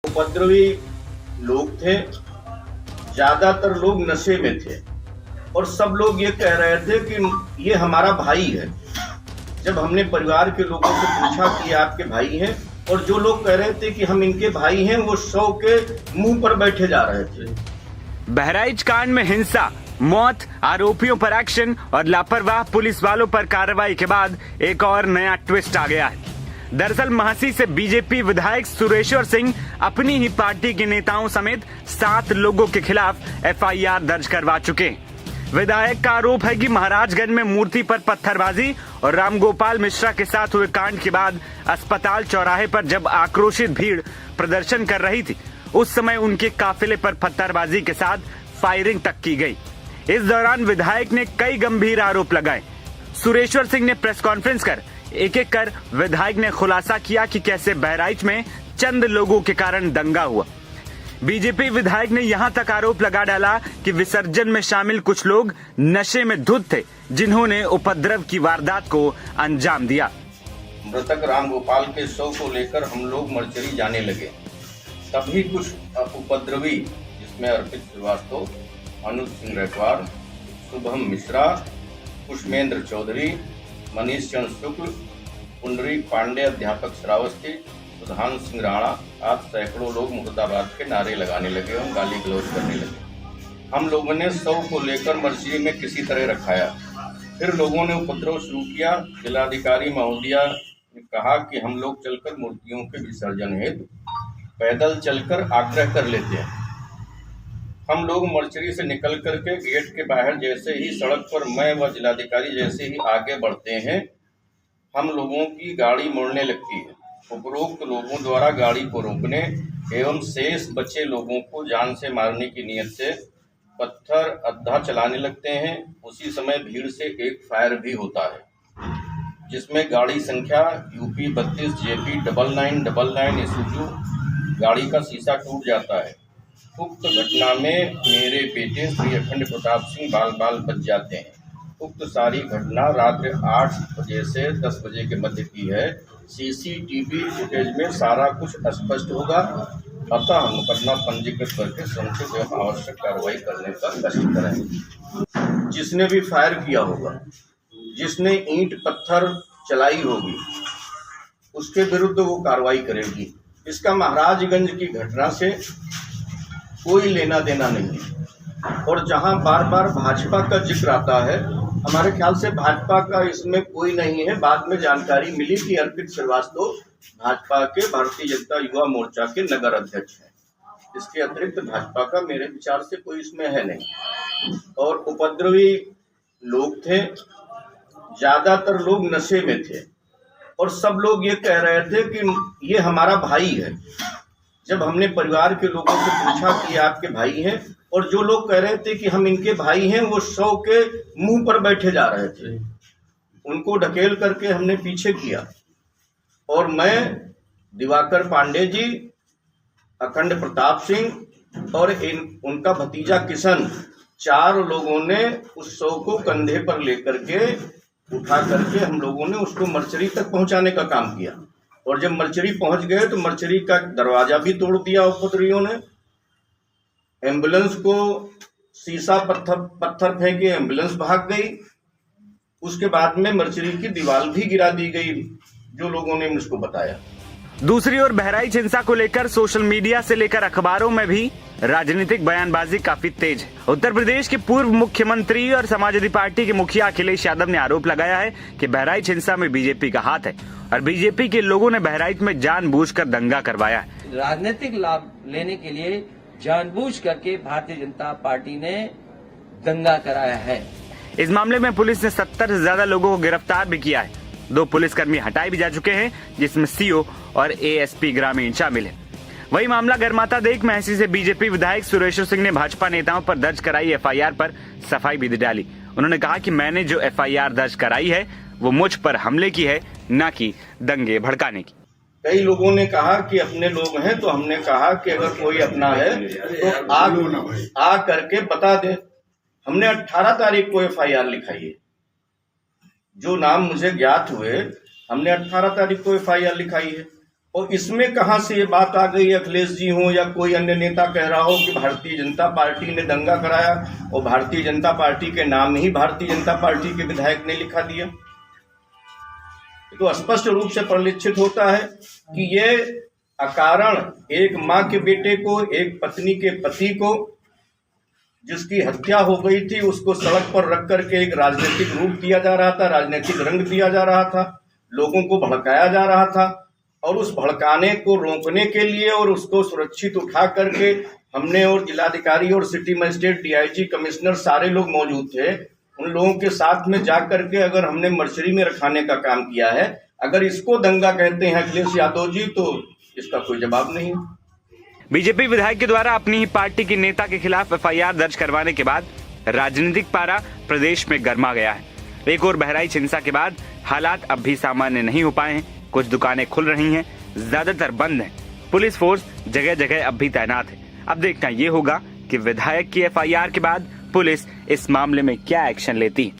उपद्रवी लोग थे, ज्यादातर लोग नशे में थे और सब लोग ये कह रहे थे कि ये हमारा भाई है। जब हमने परिवार के लोगों से पूछा कि आपके भाई हैं, और जो लोग कह रहे थे कि हम इनके भाई हैं, वो 100 के मुंह पर बैठे जा रहे थे। बहराइच कांड में हिंसा, मौत, आरोपियों पर एक्शन और लापरवाह पुलिस वालों पर कार्रवाई के बाद एक और नया ट्विस्ट आ गया है। दरअसल महासी से बीजेपी विधायक सुरेश्वर सिंह अपनी ही पार्टी के नेताओं समेत 7 लोगों के खिलाफ एफआईआर दर्ज करवा चुके हैं। विधायक का आरोप है कि महाराजगंज में मूर्ति पर पत्थरबाजी और रामगोपाल मिश्रा के साथ हुए कांड के बाद अस्पताल चौराहे पर जब आक्रोशित भीड़ प्रदर्शन कर रही थी, उस समय उनके काफिले पर पत्थरबाजी के साथ फायरिंग तक की गई। इस दौरान विधायक ने कई गंभीर आरोप लगाए। सुरेश्वर सिंह ने प्रेस कॉन्फ्रेंस कर एक एक कर विधायक ने खुलासा किया कि कैसे बहराइच में चंद लोगों के कारण दंगा हुआ। बीजेपी विधायक ने यहां तक आरोप लगा डाला कि विसर्जन में शामिल कुछ लोग नशे में धुत थे, जिन्होंने उपद्रव की वारदात को अंजाम दिया। मृतक रामगोपाल के शव को लेकर हम लोग मर्चरी जाने लगे, तभी कुछ उपद्रवी, जिसमें अर्पित श्रीवास्तव, अनुज सिंह रैकवार, शुभम मिश्रा, पुष्पेंद्र चौधरी, मनीष चंद्र शुक्ल, पुंडरीक पांडे, अध्यापक श्रावस्ती, सुधान सिंह राणा आज सैकड़ों लोग मुर्दाबाद के नारे लगाने लगे और गाली गलौज करने लगे। हम लोगों ने शव को लेकर मर्चरी में किसी तरह रखाया। फिर लोगों ने उपद्रव शुरू किया। जिलाधिकारी महोदया ने कहा कि हम लोग चलकर मूर्तियों के विसर्जन हेतु पैदल चलकर आग्रह कर लेते हैं। हम लोग मर्चरी से निकल करके गेट के बाहर जैसे ही सड़क पर मैं व जिलाधिकारी जैसे ही आगे बढ़ते हैं, हम लोगों की गाड़ी मुड़ने लगती है। उपरोक्त लोगों द्वारा गाड़ी को रोकने एवं शेष बचे लोगों को जान से मारने की नीयत से पत्थर अद्धा चलाने लगते हैं। उसी समय भीड़ से एक फायर भी होता है, जिसमें गाड़ी संख्या UP 32 JP 9999 ईसुजू गाड़ी का शीशा टूट जाता है। उक्त घटना में मेरे बेटे श्री अखंड प्रताप सिंह बाल बाल बच जाते हैं। उक्त सारी घटना रात्रि 8 बजे से 10 बजे के मध्य की है। CCTV फुटेज में सारा कुछ स्पष्ट होगा, अतः मुकदमा पंजीकृत करके समुचित एवं आवश्यक कार्रवाई करने का कष्ट करें। जिसने भी फायर किया होगा, जिसने ईंट पत्थर चलाई होगी, उसके विरुद्ध वो कार्रवाई करेगी। इसका महाराजगंज की घटना से कोई लेना देना नहीं है। और जहां बार बार भाजपा का जिक्र आता है, हमारे ख्याल से भाजपा का इसमें कोई नहीं है। बाद में जानकारी मिली कि अर्पित श्रीवास्तव भाजपा के भारतीय जनता युवा मोर्चा के नगर अध्यक्ष हैं। इसके अतिरिक्त भाजपा का मेरे विचार से कोई इसमें है नहीं। और उपद्रवी लोग थे, ज्यादातर लोग नशे में थे और सब लोग ये कह रहे थे कि ये हमारा भाई है। जब हमने परिवार के लोगों से पूछा कि आपके भाई हैं, और जो लोग कह रहे थे कि हम इनके भाई हैं, वो 100 के मुंह पर बैठे जा रहे थे। उनको ढकेल करके हमने पीछे किया और मैं, दिवाकर पांडे जी, अखंड प्रताप सिंह और उनका भतीजा किशन, 4 लोगों ने उस 100 को कंधे पर लेकर के उठा करके हम लोगों ने उसको मर्चरी तक पहुंचाने का काम किया। और जब मर्चरी पहुंच गए तो मर्चरी का दरवाजा भी तोड़ दिया उपद्रवियों ने। एम्बुलेंस को शीशा पत्थर फेंके, एम्बुलेंस भाग गई। उसके बाद में मर्चरी की दीवार भी गिरा दी गई, जो लोगों ने मुझको बताया। दूसरी ओर बहराइच हिंसा को लेकर सोशल मीडिया से लेकर अखबारों में भी राजनीतिक बयानबाजी काफी तेज है। उत्तर प्रदेश के पूर्व मुख्यमंत्री और समाजवादी पार्टी के मुखिया अखिलेश यादव ने आरोप लगाया है कि बहराइच हिंसा में बीजेपी का हाथ है और बीजेपी के लोगों ने बहराइच में जानबूझकर दंगा करवाया है। राजनीतिक लाभ लेने के लिए जानबूझ करके भारतीय जनता पार्टी ने दंगा कराया है। इस मामले में पुलिस ने 70 से ज्यादा लोगों को गिरफ्तार भी किया है। 2 पुलिसकर्मी हटाए भी जा चुके हैं, जिसमें CO और ASP ग्रामीण शामिल है। वही मामला गर्माता देख महसी से बीजेपी विधायक सुरेश्वर सिंह ने भाजपा नेताओं पर दर्ज कराई FIR पर सफाई भी डाली। उन्होंने कहा कि मैंने जो FIR दर्ज कराई है वो मुझ पर हमले की है, न कि दंगे भड़काने की। कई लोगों ने कहा कि अपने लोग हैं, तो हमने कहा कि अगर कोई अपना है तो आ करके बता दे। हमने 18 तारीख को FIR लिखाई है। जो नाम मुझे ज्ञात हुए, हमने 18 तारीख को FIR लिखाई है। और इसमें कहां से ये बात आ गई, अखिलेश जी हो या कोई अन्य नेता कह रहा हो कि भारतीय जनता पार्टी ने दंगा कराया और भारतीय जनता पार्टी के नाम ही भारतीय जनता पार्टी के विधायक ने लिखा दिया। तो स्पष्ट रूप से परिलक्षित होता है कि ये अकारण एक मां के बेटे को, एक पत्नी के पति को, जिसकी हत्या हो गई थी, उसको सड़क पर रख करके एक राजनीतिक रूप दिया जा रहा था, राजनीतिक रंग दिया जा रहा था, लोगों को भड़काया जा रहा था। और उस भड़काने को रोकने के लिए और उसको सुरक्षित उठा करके हमने, और जिलाधिकारी और सिटी मजिस्ट्रेट, डीआईजी, कमिश्नर सारे लोग मौजूद थे, उन लोगों के साथ में जा करके अगर हमने मर्चरी में रखाने का काम किया है, अगर इसको दंगा कहते हैं अखिलेश यादव जी, तो इसका कोई जवाब नहीं। बीजेपी विधायक के द्वारा अपनी ही पार्टी के नेता के खिलाफ एफआईआर दर्ज करवाने के बाद राजनीतिक पारा प्रदेश में गर्मा गया है। एक और बहराइच हिंसा के बाद हालात अब भी सामान्य नहीं हो पाए हैं। कुछ दुकानें खुल रही हैं, ज्यादातर बंद हैं। पुलिस फोर्स जगह जगह अब भी तैनात है। अब देखना ये होगा कि विधायक की एफआईआर के बाद पुलिस इस मामले में क्या एक्शन लेती है।